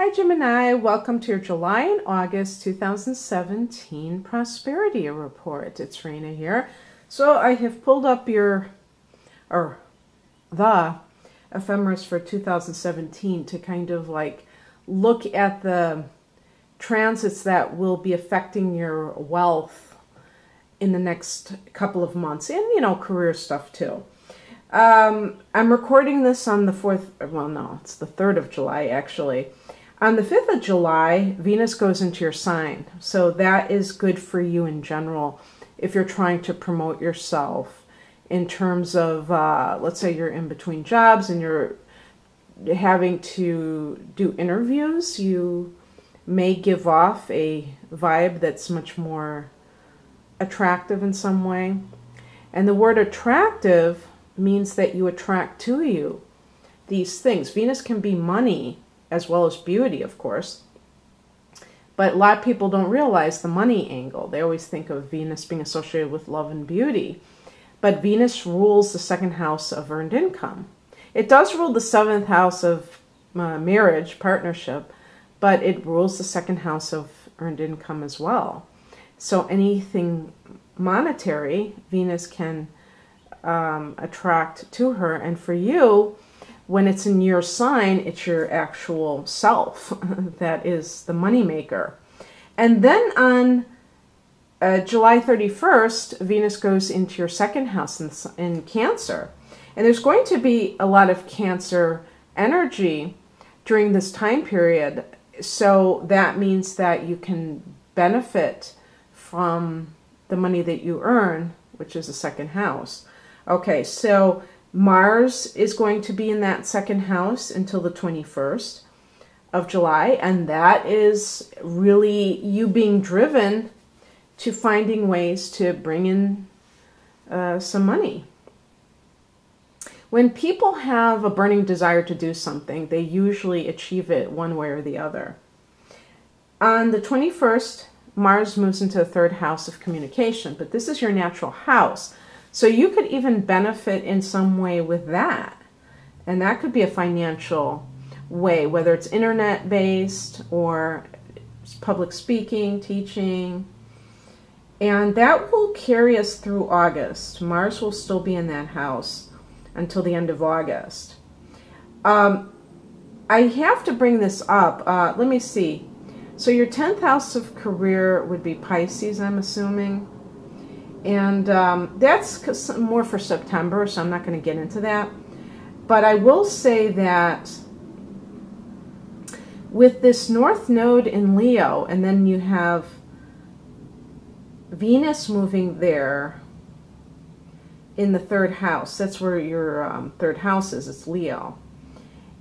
Hi Gemini, welcome to your July and August 2017 Prosperity Report. It's Raina here. So I have pulled up the ephemeris for 2017 to kind of like look at the transits that will be affecting your wealth in the next couple of months and, career stuff too. I'm recording this on the 4th, well, no, it's the 3rd of July actually. On the 5th of July, Venus goes into your sign. So that is good for you in general if you're trying to promote yourself in terms of, let's say you're in between jobs and you're having to do interviews. You may give off a vibe that's much more attractive in some way. And the word attractive means that you attract to you these things. Venus can be money, as well as beauty, of course. But a lot of people don't realize the money angle. They always think of Venus being associated with love and beauty. But Venus rules the second house of earned income. It does rule the 7th house of marriage, partnership, but it rules the second house of earned income as well. So anything monetary, Venus can attract to her. And for you, when it's in your sign, it's your actual self that is the moneymaker. And then on July 31st, Venus goes into your second house in Cancer. And there's going to be a lot of Cancer energy during this time period. So that means that you can benefit from the money that you earn, which is the second house. Okay, so Mars is going to be in that second house until the 21st of July, and that is really you being driven to finding ways to bring in some money. When people have a burning desire to do something, they usually achieve it one way or the other. On the 21st, Mars moves into the 3rd house of communication, but this is your natural house. So you could even benefit in some way with that. And that could be a financial way, whether it's internet-based or public speaking, teaching. And that will carry us through August. Mars will still be in that house until the end of August. I have to bring this up. Let me see. So your 10th house of career would be Pisces, I'm assuming. And that's more for September, so I'm not going to get into that. But I will say that with this North Node in Leo, and then you have Venus moving there in the 3rd house. That's where your 3rd house is. It's Leo.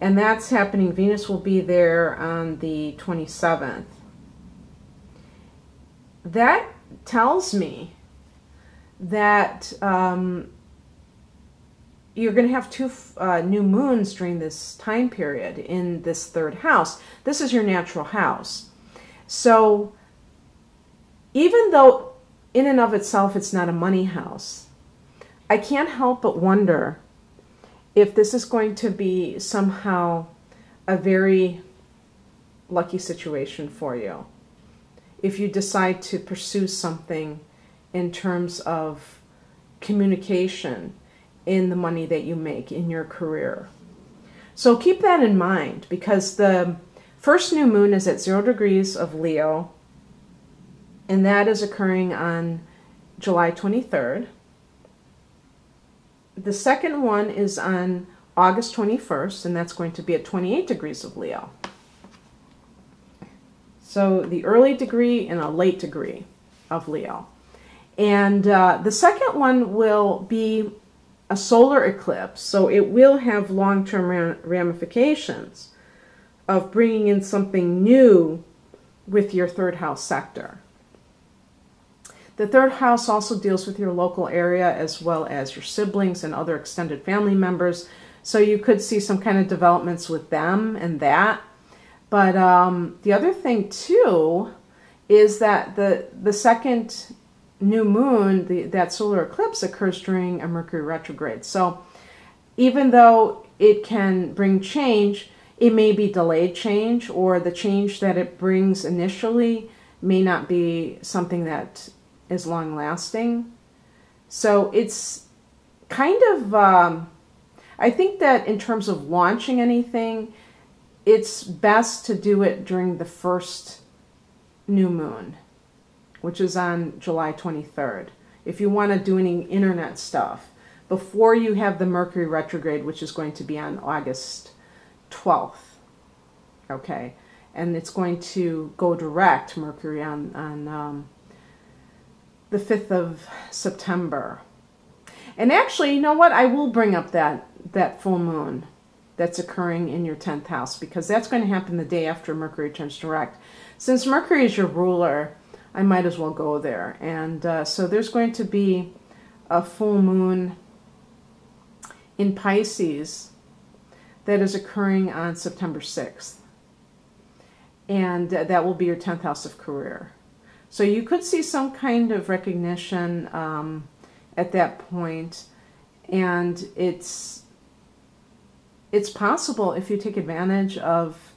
And that's happening. Venus will be there on the 27th. That tells me that you're going to have 2 new moons during this time period in this 3rd house. This is your natural house. So even though in and of itself it's not a money house, I can't help but wonder if this is going to be somehow a very lucky situation for you. If you decide to pursue something in terms of communication in the money that you make in your career. So keep that in mind, because the first new moon is at 0 degrees of Leo, and that is occurring on July 23rd. The second one is on August 21st, and that's going to be at 28 degrees of Leo. So the early degree and a late degree of Leo. And the second one will be a solar eclipse, so it will have long-term ramifications of bringing in something new with your 3rd house sector. The 3rd house also deals with your local area as well as your siblings and other extended family members, so you could see some kind of developments with them and that. But the other thing too is that the second new moon, that solar eclipse, occurs during a Mercury retrograde. So even though it can bring change, it may be delayed change, or the change that it brings initially may not be something that is long lasting. So it's kind of, I think that in terms of launching anything, it's best to do it during the first new moon, which is on July 23rd. If you want to do any internet stuff, before you have the Mercury retrograde, which is going to be on August 12th. Okay, and it's going to go direct, Mercury, on the 5th of September. And actually, you know what? I will bring up that full moon that's occurring in your 10th house, because that's going to happen the day after Mercury turns direct. Since Mercury is your ruler, I might as well go there. And so there's going to be a full moon in Pisces that is occurring on September 6th. And that will be your 10th house of career. So you could see some kind of recognition at that point. And it's possible, if you take advantage of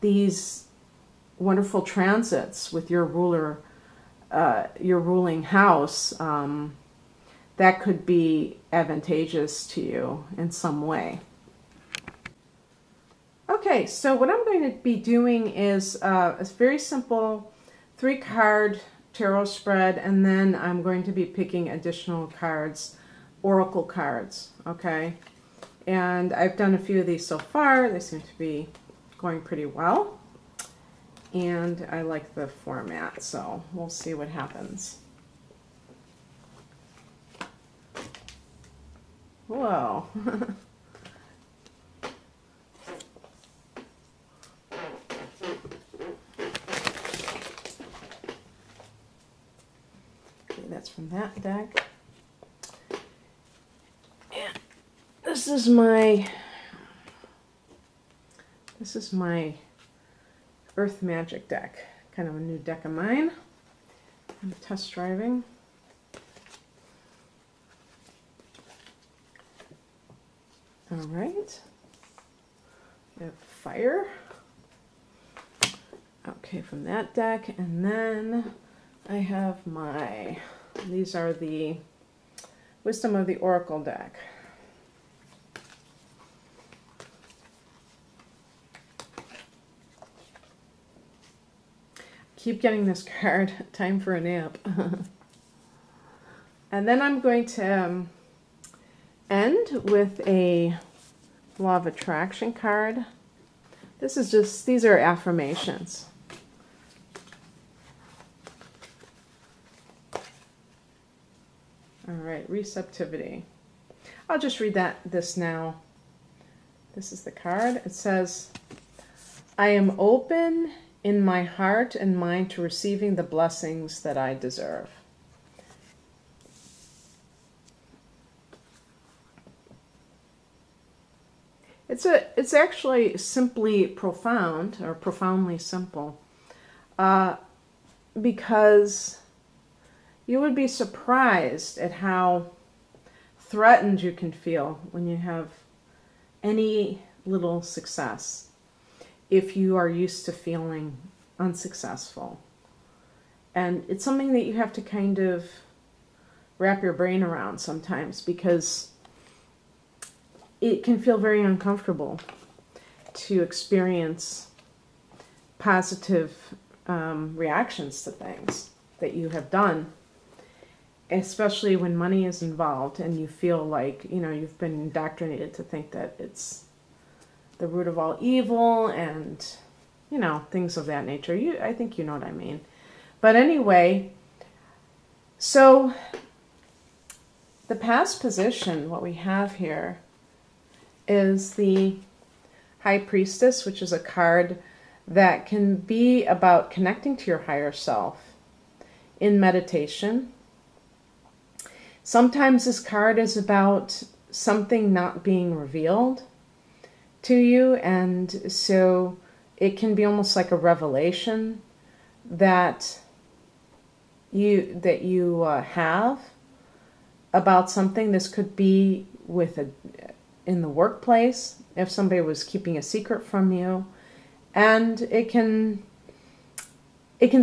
these wonderful transits with your ruler, your ruling house, that could be advantageous to you in some way. Okay, so what I'm going to be doing is a very simple 3-card tarot spread, and then I'm going to be picking additional cards, oracle cards, okay? And I've done a few of these so far. They seem to be going pretty well. And I like the format, so we'll see what happens. Whoa. Okay, that's from that deck. And this is my Earth Magic deck, kind of a new deck of mine. I'm test driving. All right, we have fire. Okay, from that deck, and then I have these are the Wisdom of the Oracle deck. Keep getting this card, time for a nap. And then I'm going to end with a Law of Attraction card. These are affirmations. All right, receptivity. I'll just read this now. This is the card. It says, I am open in my heart and mind to receiving the blessings that I deserve. It's actually simply profound, or profoundly simple, because you would be surprised at how threatened you can feel when you have any little success, if you are used to feeling unsuccessful. And it's something that you have to kind of wrap your brain around sometimes, because it can feel very uncomfortable to experience positive reactions to things that you have done, especially when money is involved and you feel like, you know, you've been indoctrinated to think that it's the root of all evil and, you know, things of that nature. I think you know what I mean. But anyway, so the past position, what we have here, is the High Priestess, which is a card that can be about connecting to your higher self in meditation. Sometimes this card is about something not being revealed to you, and so it can be almost like a revelation that you have about something. This could be in the workplace. if somebody was keeping a secret from you. And it can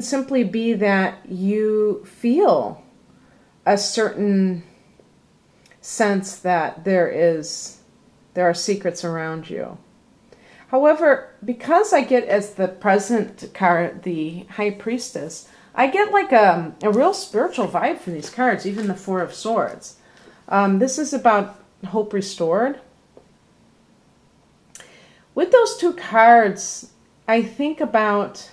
simply be that you feel a certain sense that there are secrets around you. However, because I get as the present card, the High Priestess, I get like a real spiritual vibe from these cards, even the Four of Swords. This is about hope restored. With those two cards, I think about,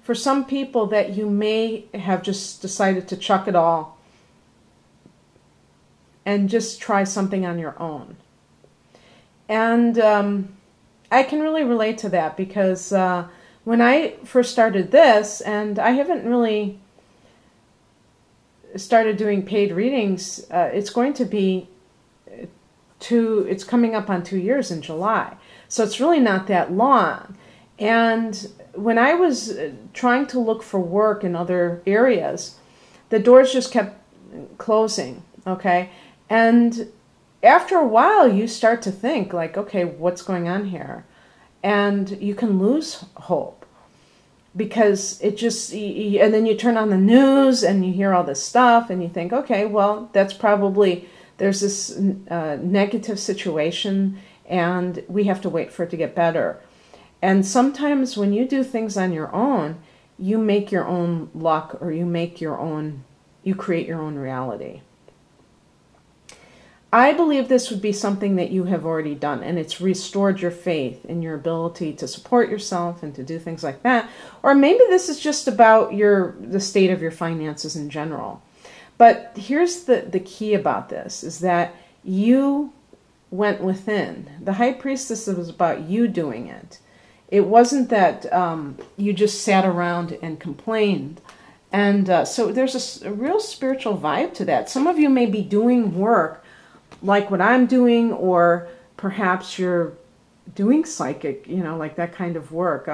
for some people, that you may have just decided to chuck it all and just try something on your own. And I can really relate to that because when I first started this, and I haven't really started doing paid readings, it's going to be it's coming up on 2 years in July. So it's really not that long. And when I was trying to look for work in other areas, the doors just kept closing, okay? And after a while, you start to think like, okay, what's going on here? And you can lose hope because it just, and then you turn on the news and you hear all this stuff and you think, okay, well, that's probably, there's this negative situation and we have to wait for it to get better. And sometimes when you do things on your own, you make your own luck, or you create your own reality. I believe this would be something that you have already done, and it's restored your faith in your ability to support yourself and to do things like that. Or maybe this is just about the state of your finances in general. But here's the key about this, is that you went within. The High Priestess was about you doing it. It wasn't that you just sat around and complained. And so there's a real spiritual vibe to that. Some of you may be doing work like what I'm doing, or perhaps you're doing psychic, like that kind of work.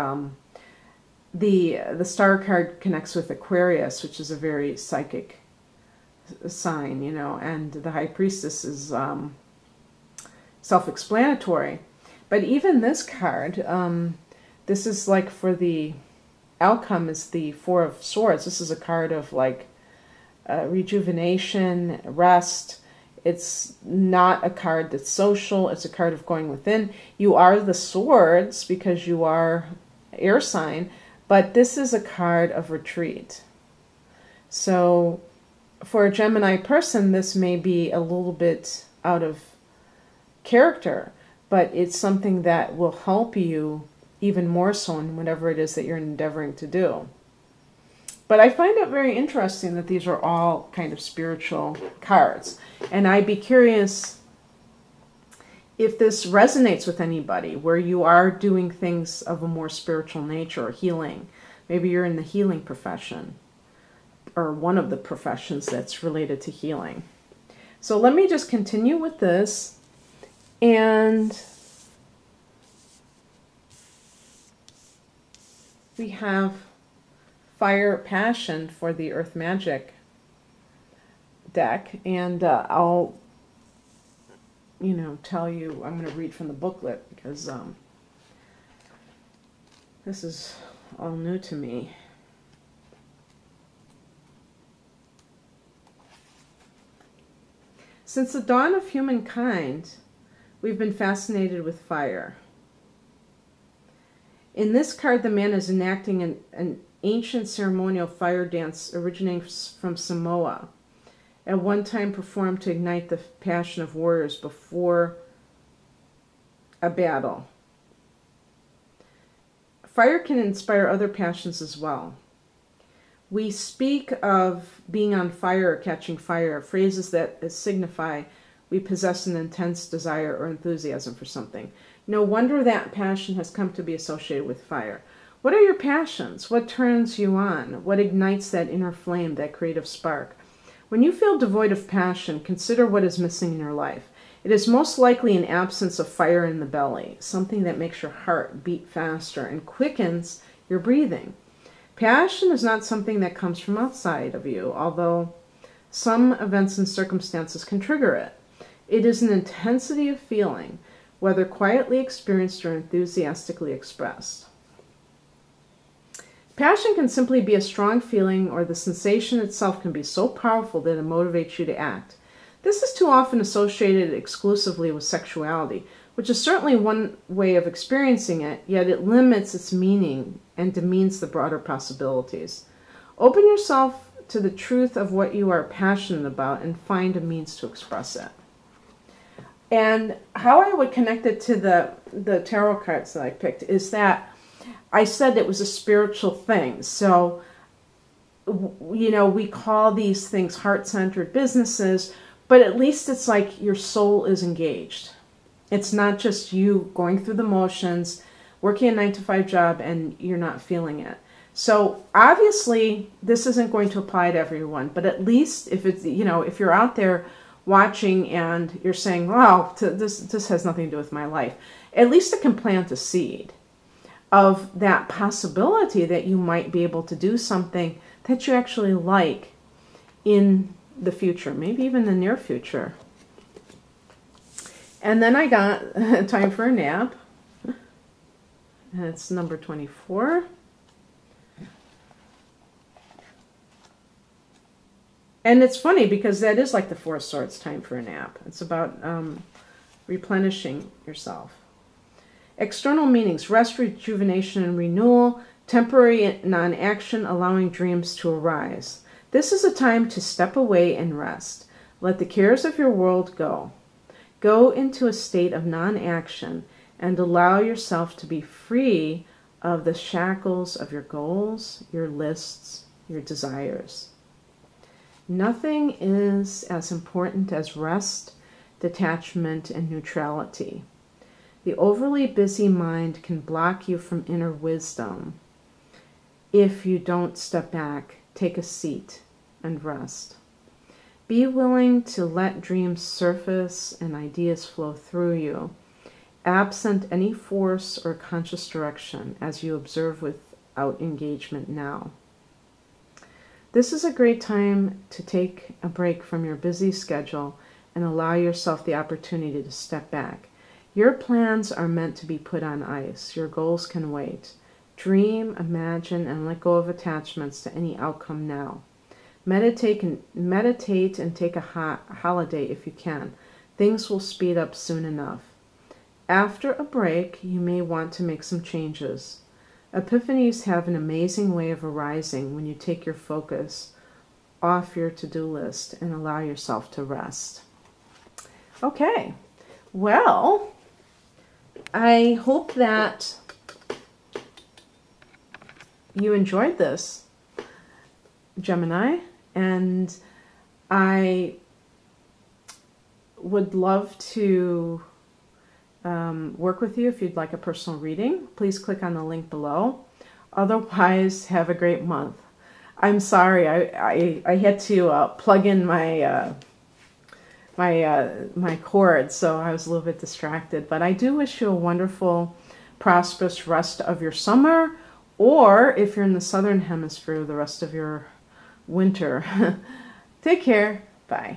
The star card connects with Aquarius, which is a very psychic sign, and the High Priestess is self-explanatory. But even this card, this is like, for the outcome is the Four of Swords. This is a card of like rejuvenation, rest. It's not a card that's social. It's a card of going within. You are the swords because you are air sign, but this is a card of retreat. So for a Gemini person, this may be a little bit out of character, but it's something that will help you even more so in whatever it is that you're endeavoring to do. But I find it very interesting that these are all kind of spiritual cards. And I'd be curious if this resonates with anybody, where you are doing things of a more spiritual nature, or healing. Maybe you're in the healing profession, or one of the professions that's related to healing. So let me just continue with this. And we have Fire Passion for the Earth Magic deck, and I'll tell you, I'm going to read from the booklet because this is all new to me. Since the dawn of humankind, we've been fascinated with fire. In this card, the man is enacting an ancient ceremonial fire dance originating from Samoa, at one time performed to ignite the passion of warriors before a battle. Fire can inspire other passions as well. We speak of being on fire or catching fire, phrases that signify we possess an intense desire or enthusiasm for something. No wonder that passion has come to be associated with fire. What are your passions? What turns you on? What ignites that inner flame, that creative spark? When you feel devoid of passion, consider what is missing in your life. It is most likely an absence of fire in the belly, something that makes your heart beat faster and quickens your breathing. Passion is not something that comes from outside of you, although some events and circumstances can trigger it. It is an intensity of feeling, whether quietly experienced or enthusiastically expressed. Passion can simply be a strong feeling, or the sensation itself can be so powerful that it motivates you to act. This is too often associated exclusively with sexuality, which is certainly one way of experiencing it, yet it limits its meaning and demeans the broader possibilities. Open yourself to the truth of what you are passionate about and find a means to express it. And how I would connect it to the tarot cards that I picked is that I said it was a spiritual thing. So, you know, we call these things heart-centered businesses, but at least it's like your soul is engaged. It's not just you going through the motions, working a 9-to-5 job, and you're not feeling it. So obviously, this isn't going to apply to everyone, but at least if it's, you know, if you're out there watching and you're saying, wow, this has nothing to do with my life, at least it can plant a seed of that possibility that you might be able to do something that you actually like in the future, maybe even the near future. And then I got Time for a Nap. And it's number 24. And it's funny because that is like the Four of Swords, Time for a Nap. It's about replenishing yourself. External meanings: rest, rejuvenation, and renewal. Temporary non-action, allowing dreams to arise. This is a time to step away and rest. Let the cares of your world go. Go into a state of non-action and allow yourself to be free of the shackles of your goals, your lists, your desires. Nothing is as important as rest, detachment, and neutrality. The overly busy mind can block you from inner wisdom if you don't step back, take a seat, and rest. Be willing to let dreams surface and ideas flow through you, absent any force or conscious direction, as you observe without engagement now. This is a great time to take a break from your busy schedule and allow yourself the opportunity to step back. Your plans are meant to be put on ice. Your goals can wait. Dream, imagine, and let go of attachments to any outcome now. Meditate and take a holiday if you can. Things will speed up soon enough. After a break, you may want to make some changes. Epiphanies have an amazing way of arising when you take your focus off your to-do list and allow yourself to rest. Okay, well, I hope that you enjoyed this, Gemini, and I would love to work with you if you'd like a personal reading. Please click on the link below. Otherwise, have a great month. I'm sorry, I had to plug in my my cord, so I was a little bit distracted. But I do wish you a wonderful, prosperous rest of your summer, or if you're in the southern hemisphere, the rest of your winter. Take care. Bye.